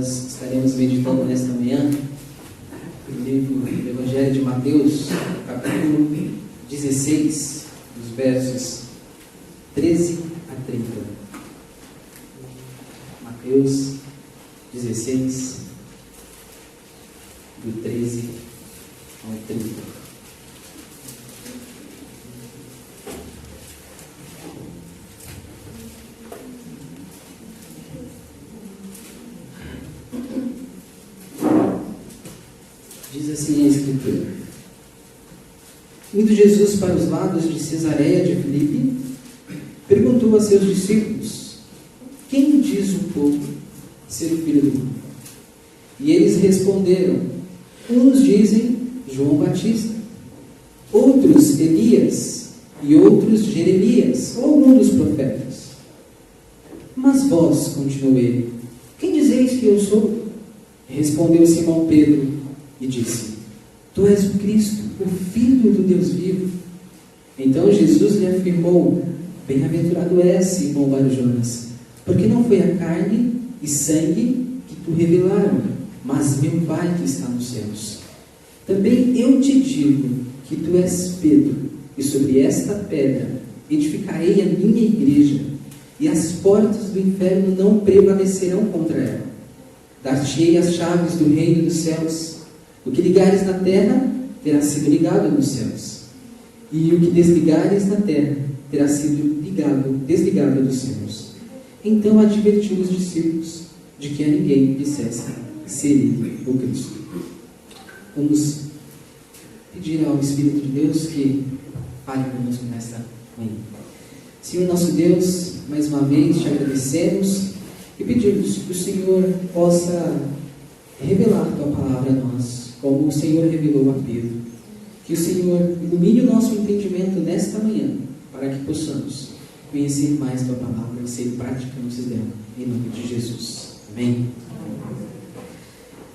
Nós estaremos meditando nesta manhã no livro do Evangelho de Mateus, capítulo 16, dos versos 13 a 30. Mateus 16, do 13 ao 30. Diz assim a Escritura: Indo Jesus para os lados de Cesareia de Filipe, perguntou a seus discípulos: Quem diz o povo ser o Filho do Homem? E eles responderam: Uns dizem João Batista, outros Elias, e outros Jeremias, ou algum dos profetas. Mas vós, continuou ele, quem dizeis que eu sou? Respondeu Simão Pedro e disse: Tu és o Cristo, o Filho do Deus vivo. Então Jesus lhe afirmou: Bem-aventurado és, Simão Bar-Jonas, porque não foi a carne e sangue que tu revelaram, mas meu Pai que está nos céus. Também eu te digo que tu és Pedro, e sobre esta pedra edificarei a minha igreja, e as portas do inferno não prevalecerão contra ela. Dar-te-ei as chaves do reino dos céus. O que ligares na terra terá sido ligado nos céus, e o que desligares na terra terá sido desligado dos céus. Então advertiu os discípulos de que a ninguém dissesse ser ele o Cristo. Vamos pedir ao Espírito de Deus que fale conosco nesta manhã. Senhor nosso Deus, mais uma vez te agradecemos e pedimos que o Senhor possa revelar tua palavra a nós, como o Senhor revelou a Pedro. Que o Senhor ilumine o nosso entendimento nesta manhã, para que possamos conhecer mais tua palavra e ser praticantes dela, em nome de Jesus. Amém.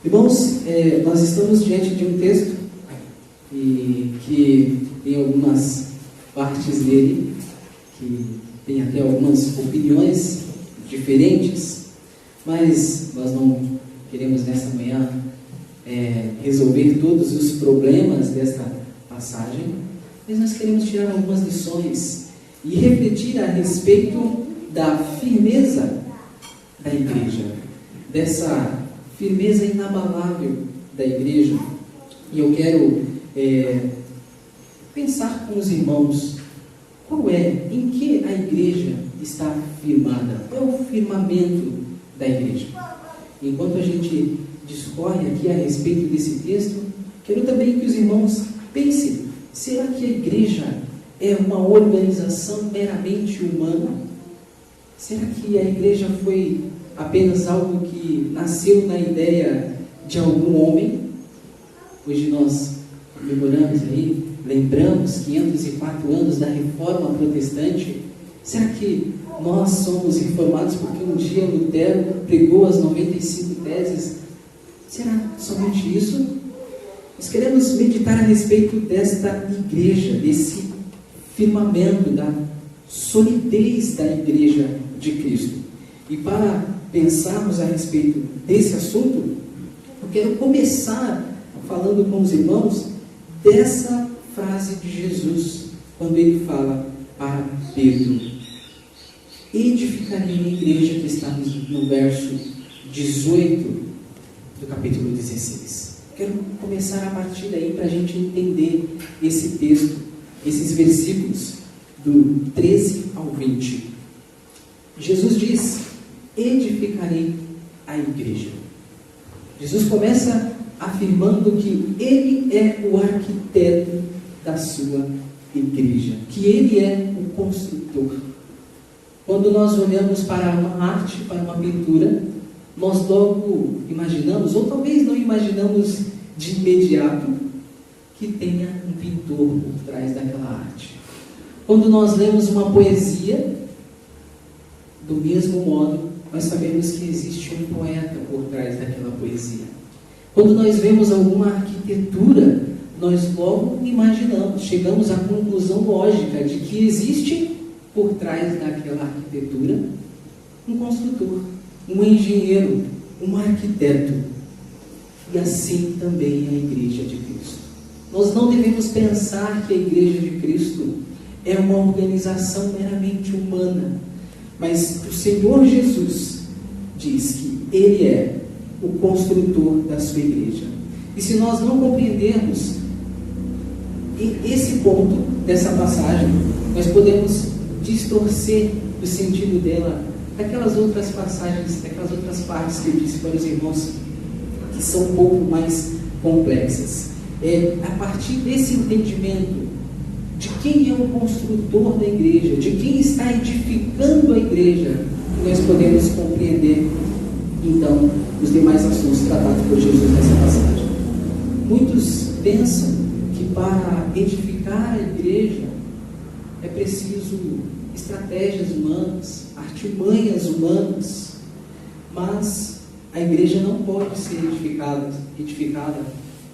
Irmãos, nós estamos diante de um texto que tem algumas partes dele, que tem até algumas opiniões diferentes, mas nós não queremos nessa manhã resolver todos os problemas desta passagem, mas nós queremos tirar algumas lições e refletir a respeito da firmeza da igreja, dessa firmeza inabalável da igreja. E eu quero pensar com os irmãos em que a igreja está firmada, qual é o firmamento da igreja. Enquanto a gente discorre aqui a respeito desse texto, quero também que os irmãos pensem: será que a igreja é uma organização meramente humana? Será que a igreja foi apenas algo que nasceu na ideia de algum homem? Hoje nós comemoramos aí, lembramos 504 anos da Reforma Protestante. Será que nós somos reformados porque um dia Lutero pregou as 95 teses? Será somente isso? Nós queremos meditar a respeito desta igreja, desse firmamento, da solidez da igreja de Cristo. E para pensarmos a respeito desse assunto, eu quero começar falando com os irmãos dessa frase de Jesus, quando ele fala para Pedro: edificarei a igreja, que está no verso 18 do capítulo 16. Quero começar a partir daí para a gente entender esse texto, esses versículos do 13 ao 20. Jesus diz: edificarei a igreja. Jesus começa afirmando que ele é o arquiteto da sua igreja, que ele é o construtor. Quando nós olhamos para uma arte, para uma pintura, nós logo imaginamos, ou talvez não imaginamos de imediato, que tenha um pintor por trás daquela arte. Quando nós lemos uma poesia, do mesmo modo, nós sabemos que existe um poeta por trás daquela poesia. Quando nós vemos alguma arquitetura, nós logo imaginamos, chegamos à conclusão lógica de que existe por trás daquela arquitetura um construtor, um engenheiro, um arquiteto, e assim também a Igreja de Cristo. Nós não devemos pensar que a Igreja de Cristo é uma organização meramente humana, mas o Senhor Jesus diz que Ele é o construtor da sua Igreja. E se nós não compreendermos esse ponto dessa passagem, nós podemos distorcer o sentido dela daquelas outras passagens, daquelas outras partes que eu disse para os irmãos, que são um pouco mais complexas. É a partir desse entendimento de quem é o construtor da igreja, de quem está edificando a igreja, que nós podemos compreender, então, os demais assuntos tratados por Jesus nessa passagem. Muitos pensam que para edificar a igreja é preciso estratégias humanas, artimanhas humanas, mas a igreja não pode ser edificada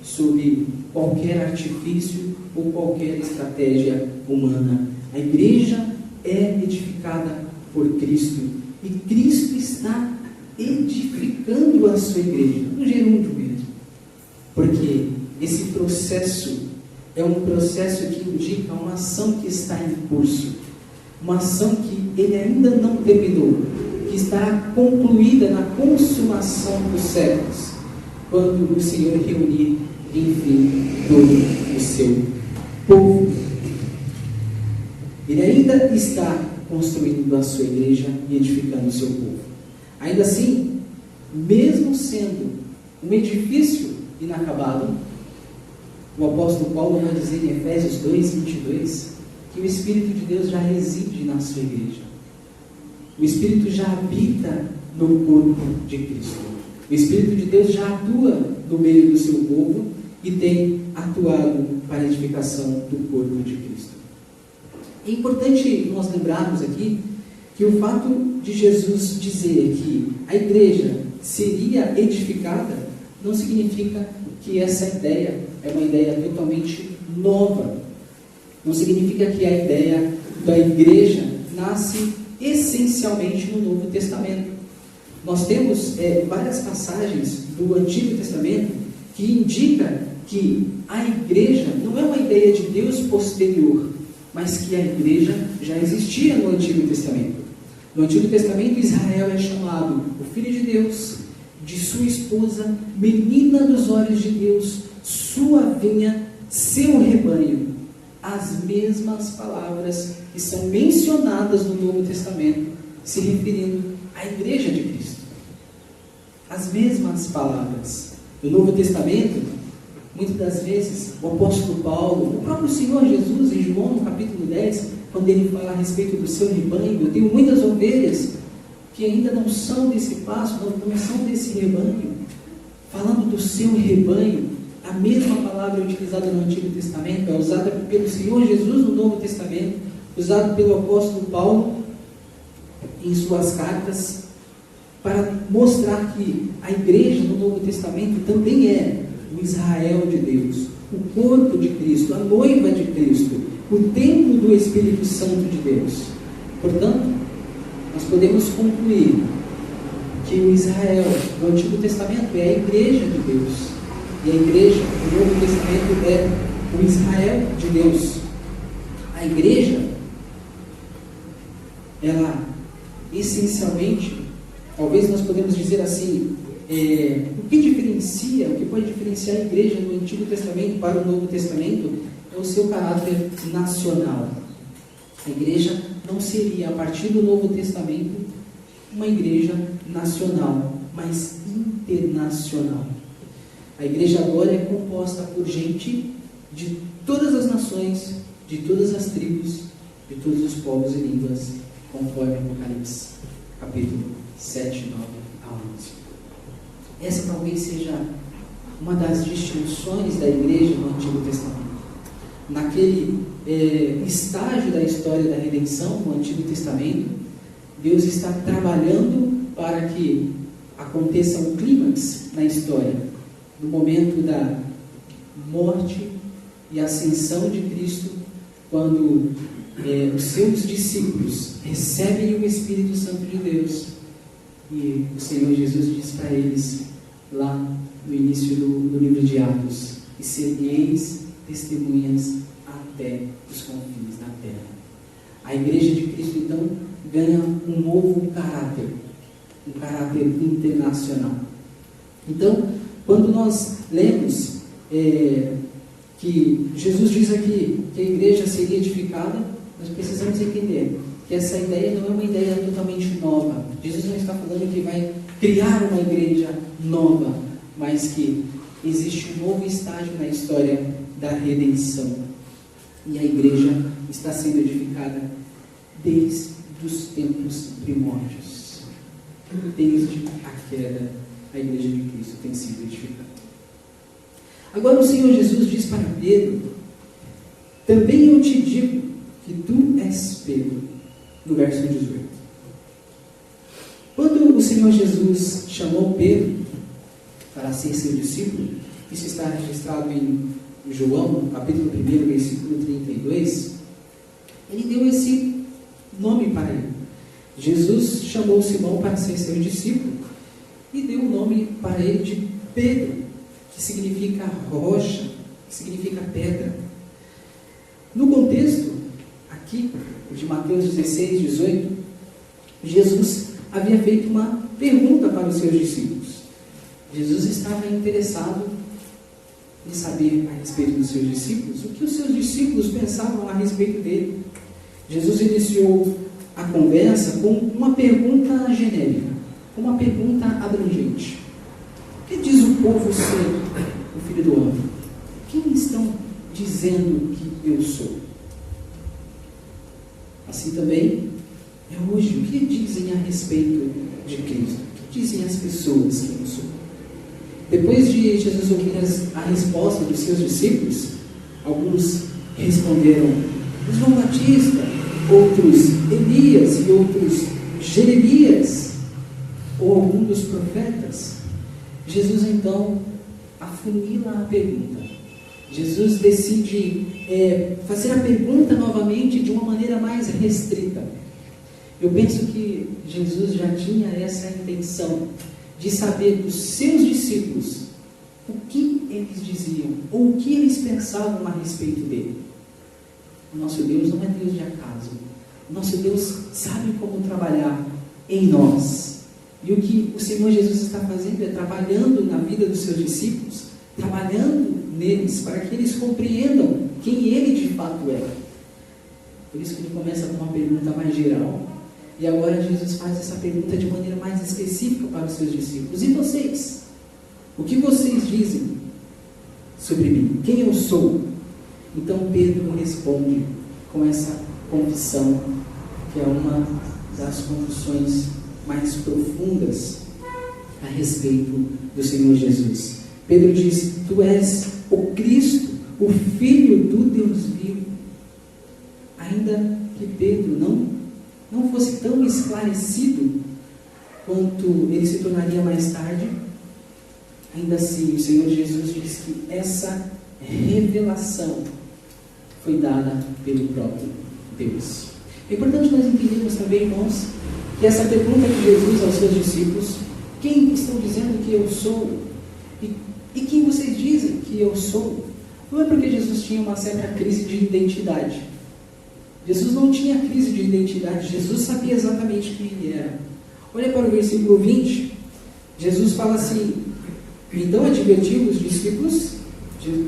sob qualquer artifício ou qualquer estratégia humana. A igreja é edificada por Cristo, e Cristo está edificando a sua igreja, no gerúndio mesmo, porque esse processo é um processo que indica uma ação que está em curso, uma ação que ele ainda não terminou, que estará concluída na consumação dos séculos, quando o Senhor reunir, enfim, todo o seu povo. Ele ainda está construindo a sua igreja e edificando o seu povo. Ainda assim, mesmo sendo um edifício inacabado, o apóstolo Paulo vai dizer em Efésios 2:22 que o Espírito de Deus já reside na sua igreja. O Espírito já habita no corpo de Cristo. O Espírito de Deus já atua no meio do seu povo e tem atuado para a edificação do corpo de Cristo. É importante nós lembrarmos aqui que o fato de Jesus dizer que a igreja seria edificada não significa que essa ideia é uma ideia totalmente nova. Não significa que a ideia da igreja nasce essencialmente no Novo Testamento. Nós temos várias passagens do Antigo Testamento que indicam que a igreja não é uma ideia de Deus posterior, mas que a igreja já existia no Antigo Testamento. No Antigo Testamento, Israel é chamado o Filho de Deus, de sua esposa, menina dos olhos de Deus, sua vinha, seu rebanho. As mesmas palavras que são mencionadas no Novo Testamento, se referindo à igreja de Cristo. As mesmas palavras. No Novo Testamento, muitas das vezes, o apóstolo Paulo, o próprio Senhor Jesus, em João, no capítulo 10, quando ele fala a respeito do seu rebanho, eu tenho muitas ovelhas que ainda não são desse pasto, não são desse rebanho. Falando do seu rebanho, a mesma palavra utilizada no Antigo Testamento é usada pelo Senhor Jesus no Novo Testamento, usada pelo apóstolo Paulo em suas cartas, para mostrar que a igreja no Novo Testamento também é o Israel de Deus, o corpo de Cristo, a noiva de Cristo, o templo do Espírito Santo de Deus. Portanto, nós podemos concluir que o Israel do Antigo Testamento é a igreja de Deus, e a igreja do Novo Testamento é o Israel de Deus. A igreja, ela essencialmente, talvez nós podemos dizer assim, o que pode diferenciar a igreja do Antigo Testamento para o Novo Testamento é o seu caráter nacional. A igreja não seria, a partir do Novo Testamento, uma igreja nacional, mas internacional. A igreja agora é composta por gente de todas as nações, de todas as tribos, de todos os povos e línguas, conforme Apocalipse, capítulo 7, 9 a 11. Essa talvez seja uma das distinções da igreja no Antigo Testamento. Naquele estágio da história da redenção, no Antigo Testamento, Deus está trabalhando para que aconteça um clímax na história, no momento da morte e ascensão de Cristo, quando os seus discípulos recebem o Espírito Santo de Deus E o Senhor Jesus diz para eles, lá no início do livro de Atos: e sereis testemunhas até os confins da terra. A Igreja de Cristo, então, ganha um novo caráter, um caráter internacional. Então, quando nós lemos que Jesus diz aqui que a igreja seria edificada, nós precisamos entender que essa ideia não é uma ideia totalmente nova. Jesus não está falando que vai criar uma igreja nova, mas que existe um novo estágio na história da redenção. E a igreja está sendo edificada desde os tempos primórdios. Desde a queda, a igreja de Cristo tem sido edificada. Agora o Senhor Jesus diz para Pedro: também eu te digo que tu és Pedro, no verso 18. Quando o Senhor Jesus chamou Pedro para ser seu discípulo, isso está registrado em João, capítulo 1, versículo 32, ele deu esse nome para ele. Jesus chamou Simão para ser seu discípulo e deu o nome para ele de Pedro, que significa rocha, que significa pedra. No contexto aqui de Mateus 16, 18, Jesus havia feito uma pergunta para os seus discípulos. Jesus estava interessado em saber a respeito dos seus discípulos, o que os seus discípulos pensavam a respeito dele. Jesus iniciou a conversa com uma pergunta genérica, com uma pergunta abrangente: o que diz o povo ser o Filho do Homem? Quem estão dizendo que eu sou? Assim também é hoje. O que dizem a respeito de Cristo? O que dizem as pessoas que eu sou? Depois de Jesus ouvir a resposta dos seus discípulos, alguns responderam: João Batista, outros Elias e outros Jeremias, ou algum dos profetas. Jesus então afunila a pergunta. Jesus decide fazer a pergunta novamente de uma maneira mais restrita. Eu penso que Jesus já tinha essa intenção de saber dos seus discípulos o que eles diziam, ou o que eles pensavam a respeito dele. O nosso Deus não é Deus de acaso. O nosso Deus sabe como trabalhar em nós. E o que o Senhor Jesus está fazendo é trabalhando na vida dos seus discípulos, trabalhando neles, para que eles compreendam quem Ele de fato é. Por isso que Ele começa com uma pergunta mais geral. E agora Jesus faz essa pergunta de maneira mais específica para os seus discípulos. E vocês? O que vocês dizem sobre mim? Quem eu sou? Então Pedro responde com essa confissão, que é uma das confissões mais profundas a respeito do Senhor Jesus. Pedro diz: tu és o Cristo, o Filho do Deus vivo. Ainda que Pedro não fosse tão esclarecido quanto ele se tornaria mais tarde, ainda assim o Senhor Jesus diz que essa revelação foi dada pelo próprio Deus. É importante nós entendermos também, irmãos, que essa pergunta de Jesus aos seus discípulos: quem estão dizendo que eu sou? E quem vocês dizem que eu sou? Não é porque Jesus tinha uma certa crise de identidade. Jesus não tinha crise de identidade. Jesus sabia exatamente quem ele era. Olha para o versículo 20. Jesus fala assim: então advertiu os discípulos,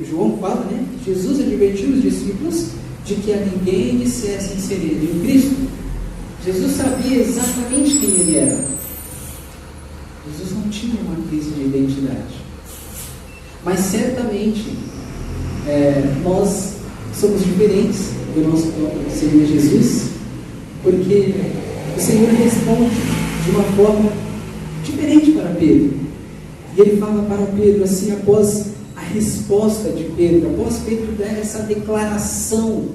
João fala, né? Jesus advertiu os discípulos de que a ninguém dissessem ser ele o Cristo. Jesus sabia exatamente quem ele era. Jesus não tinha uma crise de identidade. Mas certamente nós somos diferentes do nosso próprio Senhor Jesus, porque o Senhor responde de uma forma diferente para Pedro. E ele fala para Pedro assim, após a resposta de Pedro, após Pedro dar essa declaração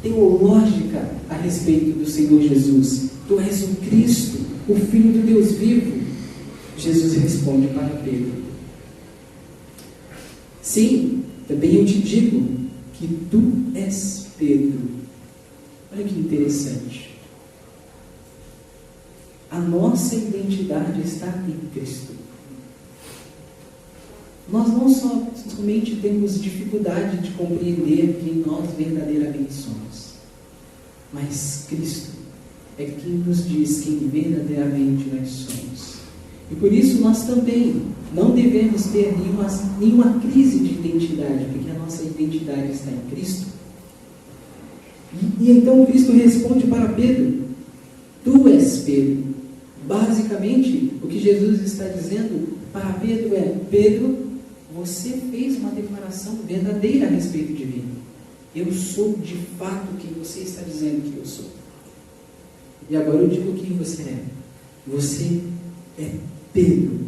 teológica a respeito do Senhor Jesus: tu és o Cristo, o Filho do Deus vivo. Jesus responde para Pedro: sim, também eu te digo que tu és Pedro. Olha que interessante. A nossa identidade está em Cristo. Nós não somente temos dificuldade de compreender quem nós verdadeiramente somos, mas Cristo é quem nos diz quem verdadeiramente nós somos. E por isso nós também não devemos ter nenhuma crise de identidade, porque a nossa identidade está em Cristo. E então Cristo responde para Pedro: tu és Pedro. Basicamente, o que Jesus está dizendo para Pedro é: Pedro, você fez uma declaração verdadeira a respeito de mim. Eu sou de fato quem você está dizendo que eu sou. E agora eu digo quem você é. Você é Pedro.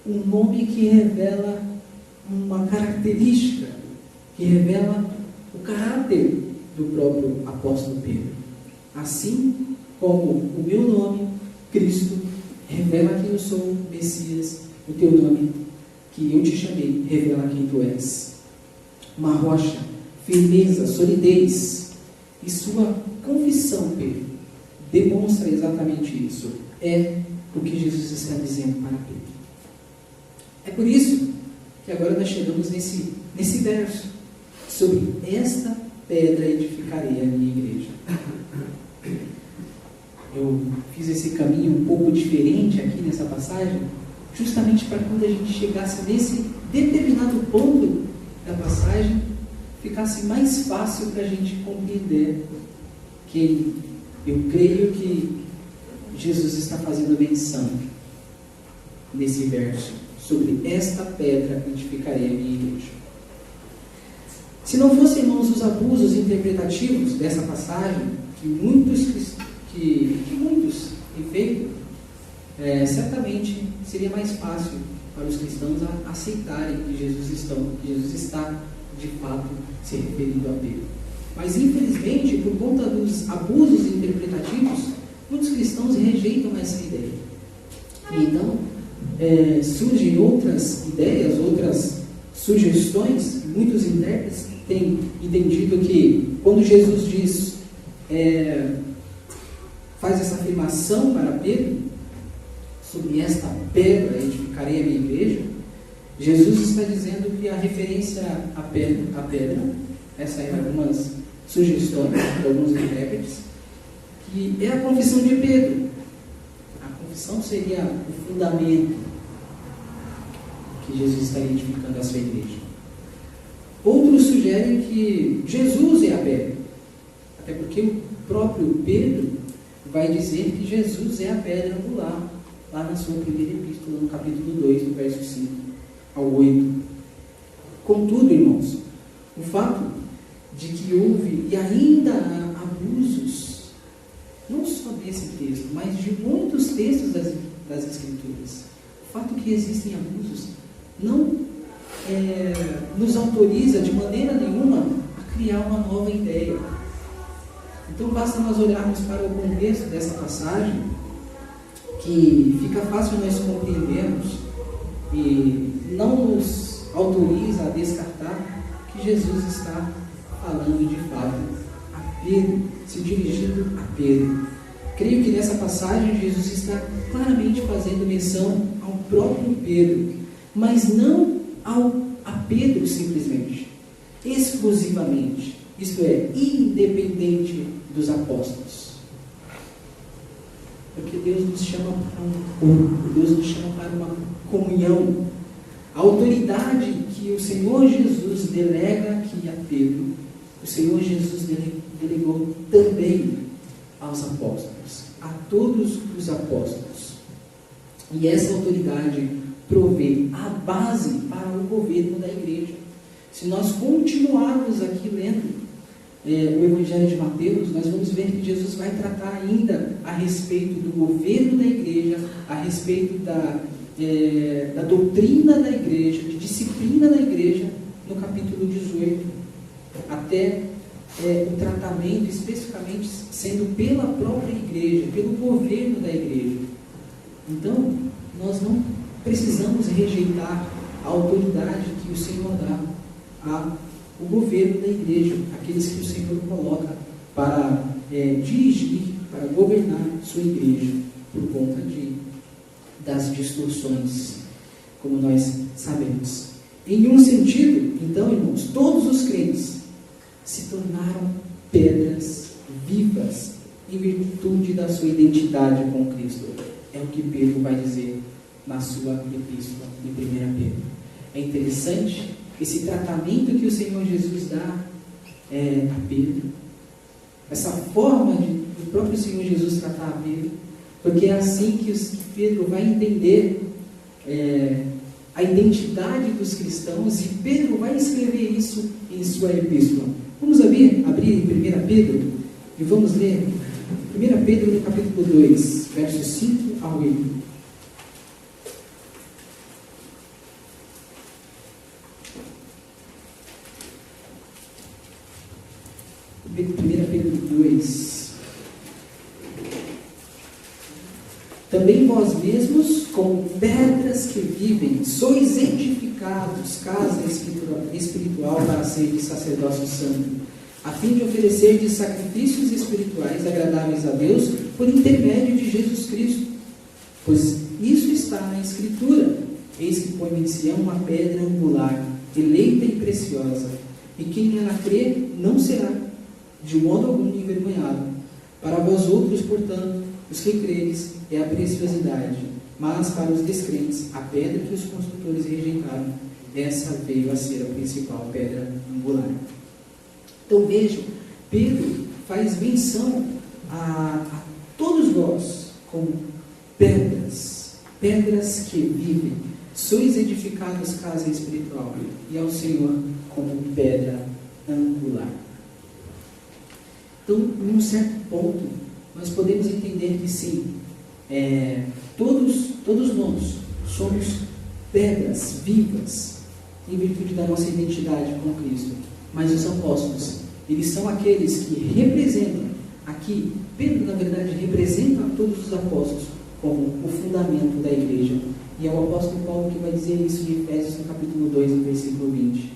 Um nome que revela uma característica, que revela o caráter do próprio apóstolo Pedro. Assim como o meu nome, Cristo, revela quem eu sou, Messias, o teu nome, que eu te chamei, revela quem tu és. Uma rocha, firmeza, solidez. E sua confissão, Pedro, demonstra exatamente isso. É o que Jesus está dizendo para Pedro. É por isso que agora nós chegamos nesse verso. Sobre esta pedra edificarei a minha igreja. Eu fiz esse caminho um pouco diferente aqui nessa passagem, justamente para quando a gente chegasse nesse determinado ponto da passagem, ficasse mais fácil para a gente compreender que eu creio que Jesus está fazendo menção nesse verso. Sobre esta pedra edificarei a minha igreja. Se não fossem, irmãos, os abusos interpretativos dessa passagem, que muitos têm feito, certamente seria mais fácil para os cristãos aceitarem que Jesus está, de fato, se referindo a Pedro. Mas, infelizmente, por conta dos abusos interpretativos, muitos cristãos rejeitam essa ideia. E então, surgem outras ideias, outras sugestões. Muitos intérpretes têm entendido que quando Jesus diz, faz essa afirmação para Pedro, sobre esta pedra edificarei a minha igreja, Jesus está dizendo que a referência à pedra, essa é algumas sugestões de alguns intérpretes, que é a confissão de Pedro. A confissão seria o fundamento que Jesus está edificando a sua igreja. Outros sugerem que Jesus é a pedra, até porque o próprio Pedro vai dizer que Jesus é a pedra angular, lá na sua primeira epístola, no capítulo 2, do verso 5 ao 8. Contudo, irmãos, o fato de que houve e ainda há abusos, não só desse texto, mas de muitos textos das Escrituras, o fato que existem abusos não nos autoriza de maneira nenhuma a criar uma nova ideia. Então basta nós olharmos para o contexto dessa passagem, que fica fácil nós compreendermos e não nos autoriza a descartar que Jesus está falando de fato a Pedro, se dirigindo a Pedro. Creio que nessa passagem Jesus está claramente fazendo menção ao próprio Pedro, mas não a Pedro simplesmente, exclusivamente, isto é, independente dos apóstolos. Porque Deus nos chama para um corpo, Deus nos chama para uma comunhão. A autoridade que o Senhor Jesus delega aqui a Pedro, o Senhor Jesus delegou também aos apóstolos, a todos os apóstolos. E essa autoridade provê a base para o governo da igreja. Se nós continuarmos aqui lendo o Evangelho de Mateus, nós vamos ver que Jesus vai tratar ainda a respeito do governo da igreja, a respeito da doutrina da igreja, de disciplina da igreja, no capítulo 18, até o tratamento especificamente sendo pela própria igreja, pelo governo da igreja. Então, nós não precisamos rejeitar a autoridade que o Senhor dá ao governo da igreja, aqueles que o Senhor coloca para dirigir para governar sua igreja por conta das distorções, como nós sabemos. Em um sentido, então, irmãos, todos os crentes se tornaram pedras vivas em virtude da sua identidade com Cristo. É o que Pedro vai dizer na sua epístola em 1 Pedro. É interessante esse tratamento que o Senhor Jesus dá a Pedro, essa forma do próprio Senhor Jesus tratar a Pedro, porque é assim que Pedro vai entender a identidade dos cristãos, e Pedro vai escrever isso em sua epístola. Vamos abrir em 1 Pedro e vamos ler 1 Pedro no capítulo 2, versos 5 a 8. 1 Pedro 2. Também vós mesmos, como pedras que vivem, sois edificados, casa espiritual para ser de sacerdócio santo, a fim de oferecer de sacrifícios espirituais agradáveis a Deus por intermédio de Jesus Cristo. Pois isso está na Escritura: eis que põe em Sião uma pedra angular, eleita e preciosa, e quem nela crê não será de modo algum envergonhado. Para vós outros, portanto, os que credes, é a preciosidade, mas para os descrentes, a pedra que os construtores rejeitaram, essa veio a ser a principal pedra angular. Então vejam, Pedro faz menção a todos vós como pedras que vivem, sois edificados casa espiritual, e ao Senhor como pedra angular. Então, em um certo ponto, nós podemos entender que sim, todos nós somos pedras vivas em virtude da nossa identidade com Cristo. Mas os apóstolos, eles são aqueles que representam, aqui, Pedro na verdade representa a todos os apóstolos como o fundamento da igreja. E é o apóstolo Paulo que vai dizer isso em Efésios no capítulo 2, no versículo 20.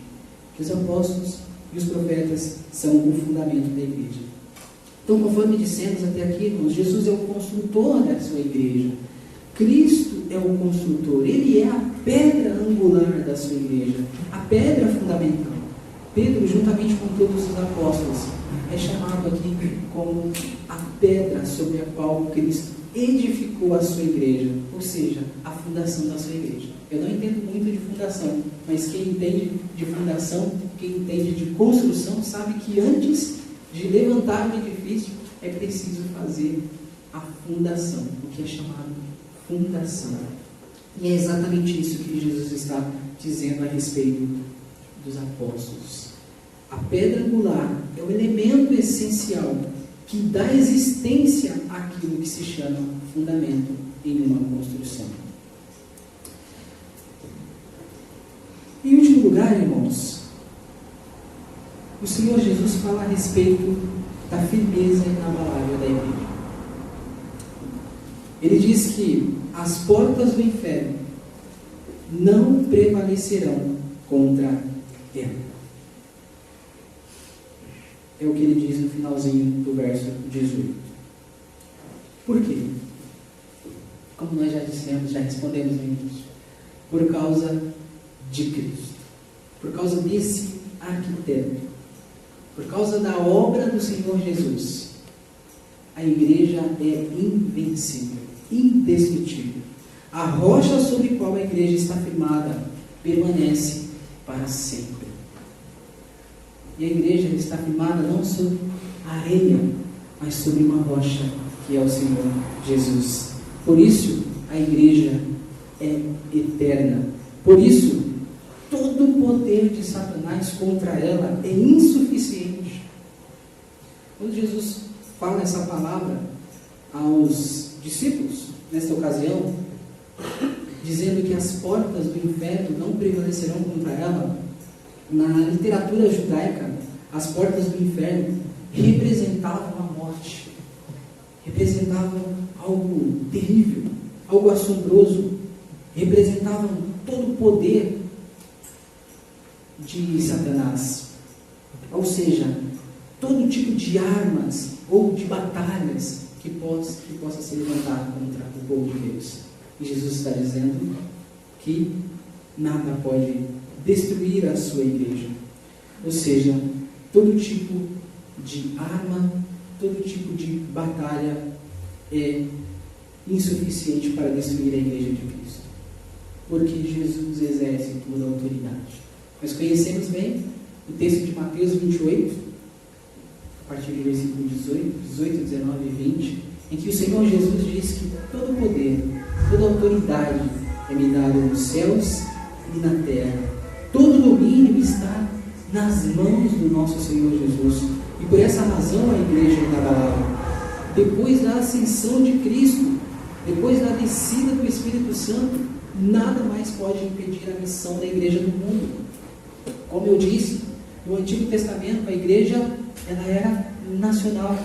Que os apóstolos e os profetas são o fundamento da igreja. Então, conforme dissemos até aqui, irmãos, Jesus é o construtor da sua igreja. Cristo é o construtor. Ele é a pedra angular da sua igreja, a pedra fundamental. Pedro, juntamente com todos os apóstolos, é chamado aqui como a pedra sobre a qual Cristo edificou a sua igreja, ou seja, a fundação da sua igreja. Eu não entendo muito de fundação, mas quem entende de fundação, quem entende de construção, sabe que antes de levantar um edifício, é preciso fazer a fundação, o que é chamado fundação. E é exatamente isso que Jesus está dizendo a respeito dos apóstolos. A pedra angular é o elemento essencial que dá existência àquilo que se chama fundamento em uma construção. Em último lugar, irmãos, o Senhor Jesus fala a respeito da firmeza inabalável da igreja. Ele diz que as portas do inferno não prevalecerão contra ela. É o que ele diz no finalzinho do verso 18. Por quê? Como nós já dissemos, já respondemos no início. Por causa de Cristo. Por causa desse arquiteto. Por causa da obra do Senhor Jesus, a igreja é invencível, indestrutível. A rocha sobre a qual a igreja está firmada permanece para sempre. E a igreja está firmada não sobre areia, mas sobre uma rocha que é o Senhor Jesus. Por isso, a igreja é eterna. Por isso, todo o poder de Satanás contra ela é insuficiente. Quando Jesus fala essa palavra aos discípulos, nesta ocasião, dizendo que as portas do inferno não prevalecerão contra ela, na literatura judaica, as portas do inferno representavam a morte, representavam algo terrível, algo assombroso, representavam todo o poder de Satanás. Ou seja, todo tipo de armas ou de batalhas que possa se levantar contra o povo de Deus. E Jesus está dizendo que nada pode destruir a sua igreja. Ou seja, todo tipo de arma, todo tipo de batalha é insuficiente para destruir a igreja de Cristo. Porque Jesus exerce toda a autoridade. Nós conhecemos bem o texto de Mateus 28, a partir do versículo 18, 19 e 20, em que o Senhor Jesus diz que todo o poder, toda a autoridade é me dada nos céus e na terra. Todo o domínio está nas mãos do nosso Senhor Jesus. E por essa razão a igreja é inabalável. Depois da ascensão de Cristo, depois da descida do Espírito Santo, nada mais pode impedir a missão da igreja no mundo. Como eu disse, no Antigo Testamento a igreja ela era nacional,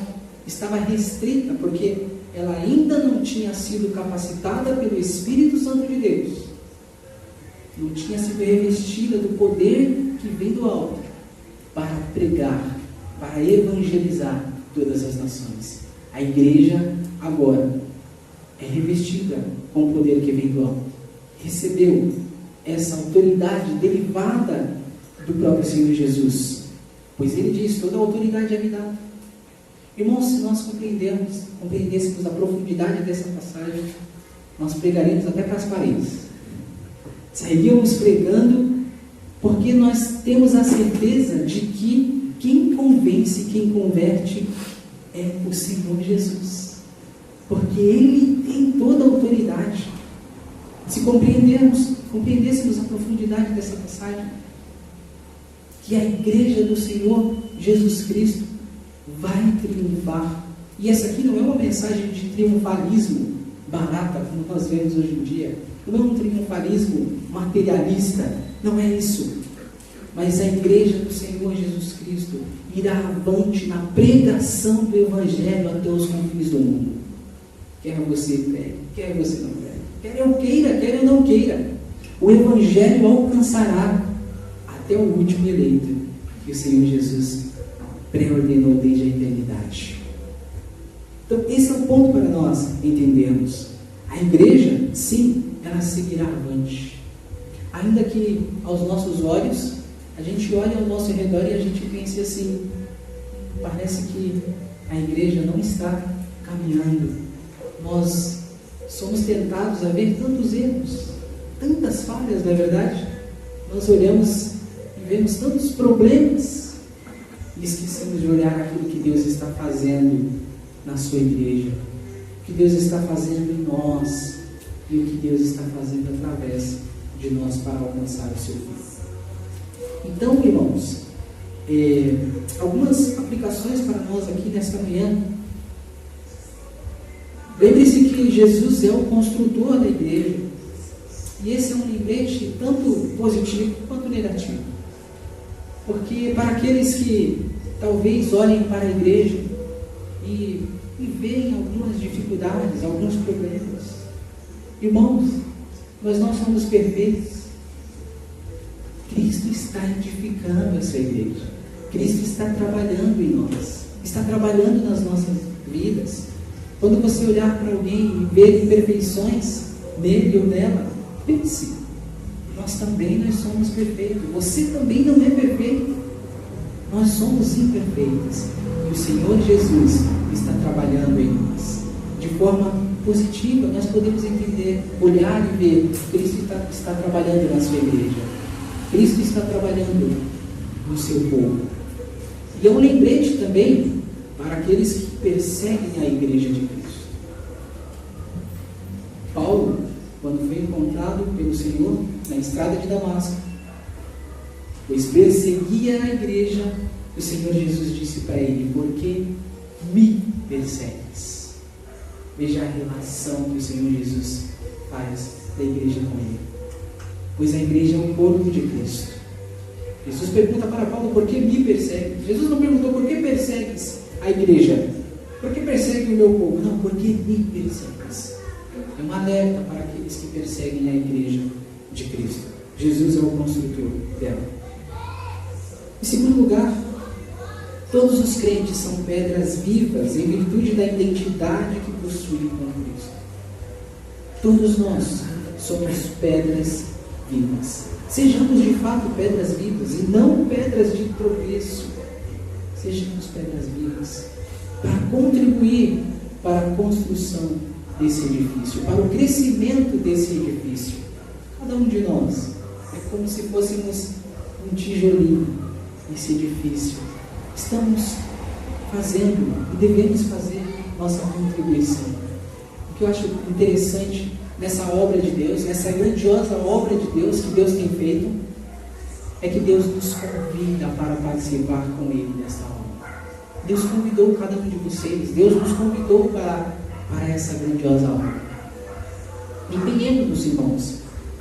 estava restrita porque ela ainda não tinha sido capacitada pelo Espírito Santo de Deus, não tinha sido revestida do poder que vem do alto para pregar, para evangelizar todas as nações. A igreja agora é revestida com o poder que vem do alto, recebeu essa autoridade derivada do próprio Senhor Jesus, pois ele diz: toda a autoridade é me dada. Irmãos, se nós compreendêssemos a profundidade dessa passagem, nós pregaríamos até para as paredes, sairíamos pregando, porque nós temos a certeza de que quem convence, quem converte é o Senhor Jesus, porque Ele tem toda a autoridade. Se compreendêssemos a profundidade dessa passagem, que a igreja do Senhor Jesus Cristo vai triunfar. E essa aqui não é uma mensagem de triunfalismo barata, como nós vemos hoje em dia. Não é um triunfalismo materialista, não é isso. Mas a igreja do Senhor Jesus Cristo irá avante na pregação do Evangelho até os confins do mundo. Quer você pregue, quer você não pregue, quer eu queira, quer eu não queira, o Evangelho alcançará até o último eleito que o Senhor Jesus preordenou desde a eternidade. Então esse é o ponto para nós entendermos. A igreja, sim, ela seguirá avante. Ainda que aos nossos olhos, a gente olha ao nosso redor e a gente pense assim: parece que a igreja não está caminhando. Nós somos tentados a ver tantos erros, tantas falhas, não é verdade? Nós olhamos e vemos tantos problemas e esquecemos de olhar aquilo que Deus está fazendo na sua igreja, o que Deus está fazendo em nós e o que Deus está fazendo através de nós para alcançar o seu fim. Então, irmãos, algumas aplicações para nós aqui nesta manhã. Lembre-se que Jesus é o construtor da igreja, e esse é um lembrete tanto positivo quanto negativo, porque para aqueles que talvez olhem para a igreja e veem algumas dificuldades, alguns problemas, irmãos, nós não somos perfeitos. Cristo está edificando essa igreja, Cristo está trabalhando em nós, está trabalhando nas nossas vidas. Quando você olhar para alguém e ver imperfeições nele ou nela, pense: nós somos perfeitos, você também não é perfeito, nós somos imperfeitos, e o Senhor Jesus está trabalhando em nós de forma positiva. Nós podemos entender, olhar e ver: Cristo está trabalhando na sua igreja, Cristo está trabalhando no seu povo. E é um lembrete também para aqueles que perseguem a igreja de Cristo. Paulo, quando foi encontrado pelo Senhor na estrada de Damasco, pois perseguia a igreja, o Senhor Jesus disse para ele: por que me persegues? Veja a relação que o Senhor Jesus faz da igreja com ele, pois a igreja é o corpo de Cristo. Jesus pergunta para Paulo: por que me persegues? Jesus não perguntou: por que persegues a igreja? Por que persegue o meu povo? Não, por que me persegues? É um alerta para aqueles que perseguem a igreja de Cristo. Jesus é o construtor dela. Em segundo lugar, Todos os crentes são pedras vivas em virtude da identidade que possuem com Cristo. Todos nós somos pedras vivas. Sejamos de fato pedras vivas e não pedras de tropeço. Sejamos pedras vivas para contribuir para a construção desse edifício, para o crescimento desse edifício. Cada um de nós é como se fôssemos um tijolinho nesse edifício. Estamos fazendo e devemos fazer nossa contribuição. O que eu acho interessante nessa obra de Deus, nessa grandiosa obra de Deus que Deus tem feito, é que Deus nos convida para participar com Ele nesta obra. Deus convidou cada um de vocês, Deus nos convidou para essa grandiosa obra. Empenhemos-nos, irmãos,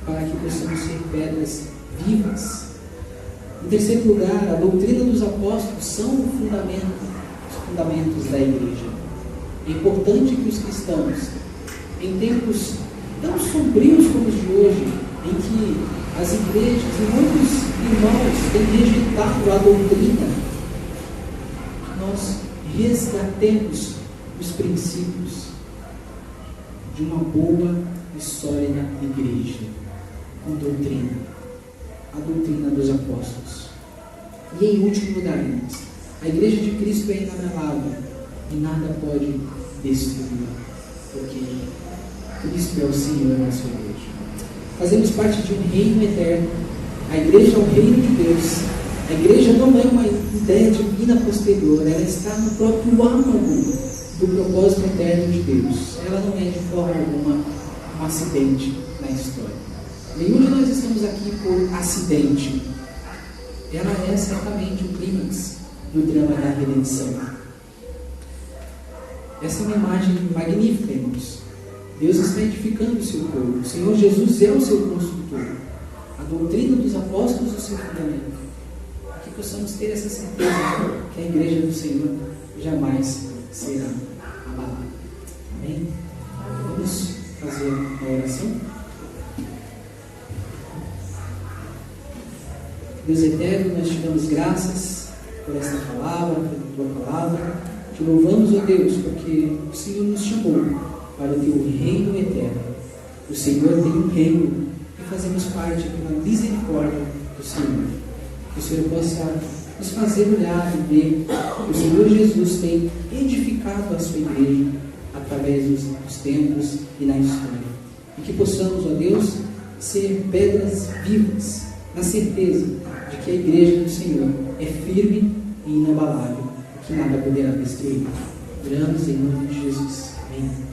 para que possamos ser pedras vivas. Em terceiro lugar, a doutrina dos apóstolos são os fundamentos da igreja. É importante que os cristãos, em tempos tão sombrios como os de hoje, em que as igrejas e muitos irmãos têm rejeitado a doutrina, nós resgatemos os princípios de uma boa e sólida igreja, com doutrina, a doutrina dos apóstolos. E em último lugar, irmãos, a igreja de Cristo é inabalável e nada pode destruí-la, porque Cristo é o Senhor da sua igreja. Fazemos parte de um reino eterno. A igreja é o reino de Deus. A igreja não é uma ideia divina posterior, ela está no próprio âmago do propósito eterno de Deus. Ela não é de forma alguma um acidente na história. Nenhum de nós estamos aqui por acidente. Ela é certamente o clímax do drama da redenção. Essa é uma imagem magnífica, irmãos. Deus está edificando o seu povo. O Senhor Jesus é o seu construtor. A doutrina dos apóstolos é o seu fundamento. Que possamos ter essa certeza que a igreja do Senhor jamais será abalada. Amém? Vamos fazer uma oração? Deus eterno, nós te damos graças por esta palavra, pela tua palavra. Te louvamos, ó Deus, porque o Senhor nos chamou para o teu reino eterno. O Senhor tem um reino e fazemos parte pela misericórdia do Senhor. Que o Senhor possa nos fazer olhar e ver que o Senhor Jesus tem edificado a sua igreja através dos tempos e na história. E que possamos, ó Deus, ser pedras vivas, na certeza de que a igreja do Senhor é firme e inabalável, e que nada poderá destruir. Oramos em nome de Jesus. Amém.